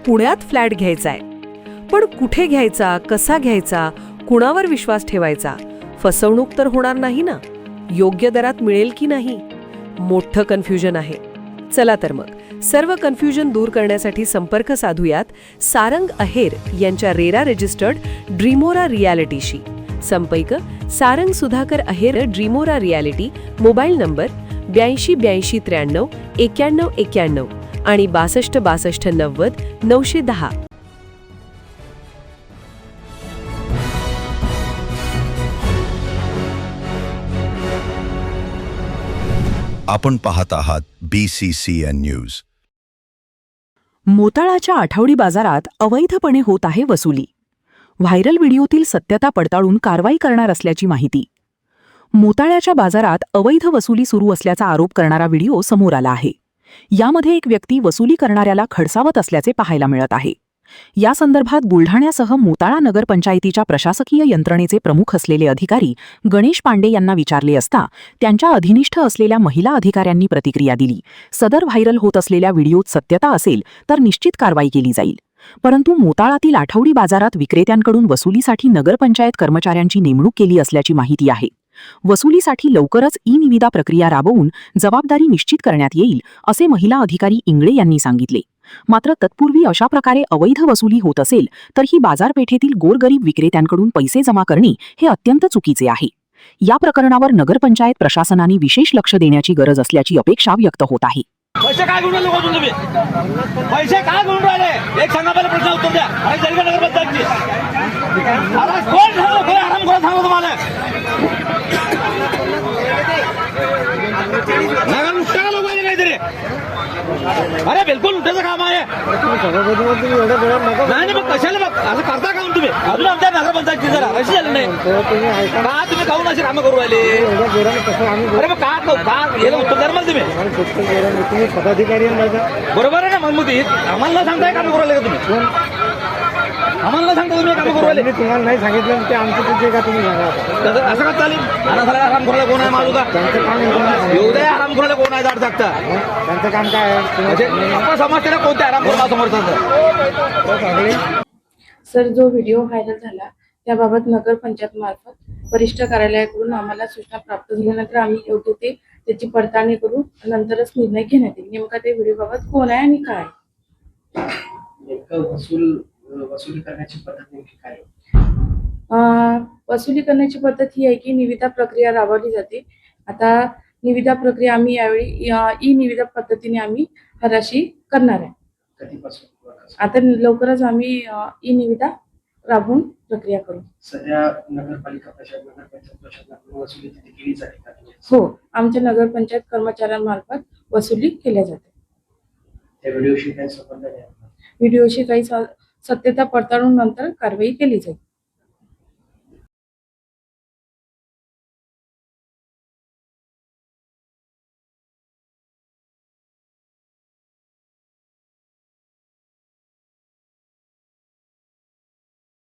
पुण्यात फ्लॅट घ्यायचा आहे. पण कुठे घ्यायचा, कसा घ्यायचा, कुणावर विश्वास ठेवायचा? फसवणूक तर होणार नाही ना? योग्य दरात मिळेल की नाही? मोठं कन्फ्युजन आहे. चला तर मग सर्व कन्फ्युजन दूर करण्यासाठी संपर्क साधूयात सारंग अहेर यांच्या रेरा रजिस्टर्ड ड्रीमोरा रियालिटीशी. संपर्क सारंग सुधाकर अहेर, ड्रीमोरा रियालिटी. मोबाईल नंबर 82 83 93 91 आणि 62 62 90 910. आपण पाहत आहात BCCN न्यूज. मोताळाच्या आठवडी बाजारात अवैधपणे होत आहे वसुली. व्हायरल व्हिडिओतील सत्यता पडताळून कारवाई करणार असल्याची माहिती. मोताळ्याच्या बाजारात अवैध वसुली सुरू असल्याचा आरोप करणारा व्हिडिओ समोर आला आहे. यामध्ये एक व्यक्ती वसुली करणाऱ्याला खडसावत असल्याचे पाहायला मिळत आहे. या संदर्भात बुलढाण्यासह मोताळा नगरपंचायतीच्या प्रशासकीय यंत्रणेचे प्रमुख असलेले अधिकारी गणेश पांडे यांना विचारले असता त्यांच्या अधिनिष्ठ असलेल्या महिला अधिकाऱ्यांनी प्रतिक्रिया दिली. सदर व्हायरल होत असलेल्या व्हिडिओत सत्यता असेल तर निश्चित कारवाई केली जाईल. परंतु मोताळातील आठवडी बाजारात विक्रेत्यांकडून वसुलीसाठी नगरपंचायत कर्मचाऱ्यांची नेमणूक केली असल्याची माहिती आहे. वसुलीसाठी लवकरच ई-निविदा प्रक्रिया राबवून जबाबदारी निश्चित करण्यात येईल असे महिला अधिकारी इंगळे यांनी सांगितले. मात्र तत्पूर्वी अशा प्रकारे अवैध वसुली होत असेल तर ही बाजारपेठेतील गोरगरीब विक्रेत्यांकडून पैसे जमा करणे हे अत्यंत चुकीचे आहे. या प्रकरणावर नगरपंचायत प्रशासनाने विशेष लक्ष देण्याची गरज असल्याची अपेक्षा व्यक्त होत आहे. पैसे काय घेऊन राहिले कोण तुम्ही? पैसे काय घेऊन राहिले? एक सांगा पहिला प्रश्न उत्तर द्या. आणि जरी नगरपंचायतची आता कोण सांगतो? कोण आराम करून सांगतो तुम्हाला? नगर लुटायला लोक पाहिजे काहीतरी. अरे बिलकुल लुटायचं काम आहे. नाही मग कशाला बघ असं करता का तुम्ही? अजून आमच्या नगरपंचायतची जरा अशी झाली नाही का? तुम्ही काहून अशी कामं करू राहिले? अरे मग का याला उत्तर द्या मला तुम्ही. पदाधिकारी बरोबर आहे ना? मग आम्हाला सांगताय काम करू राहिले का तुम्ही? आम्हाला सांगता तुम्ही काम करू राहिले? तुम्हाला नाही सांगितलं ते आमचं तुझे का तुम्ही सांगा. असं का चालेल? आराम करायला कोण आहे मालू का? त्यांचं काम येऊ द्या. आराम करायला कोण आहे जाड टाकता? त्यांचं काम काय आहे? आपण समजते ना कोणत्या आराम करून समर्थन. सर, जो व्हिडिओ व्हायरल झाला त्याबाबत नगरपंचायत मार्फत वरिष्ठ कार्यालयाकडून आम्हाला सूचना प्राप्त झाल्यानंतर आम्ही योग्य ते त्याची पडताळणी करू, नंतरच निर्णय घेण्यात येईल. नेमका ते व्हिडिओबाबत कोण आहे आणि काय. वसुली करण्याची पद्धत नेमकी काय? वसुली करण्याची पद्धत ही आहे की निविदा प्रक्रिया राबवली जाते. आता निविदा प्रक्रिया आम्ही यावेळी ई-निविदा पद्धतीने आम्ही हराशी करणार आहे. कधीपासून? आता लवकरच आम्ही ई-निविदा राबवून प्रक्रिया करू. सध्या नगरपालिका नगरपंचायत प्रशासनाकडून वसुली तिथे केली जाते का? हो, आमच्या नगरपंचायत कर्मचाऱ्यांमार्फत वसुली केल्या जाते. त्या व्हिडिओशी काही संबंध नाही? व्हिडिओशी काही सत्यता पडताळून नंतर कारवाई केली जाईल.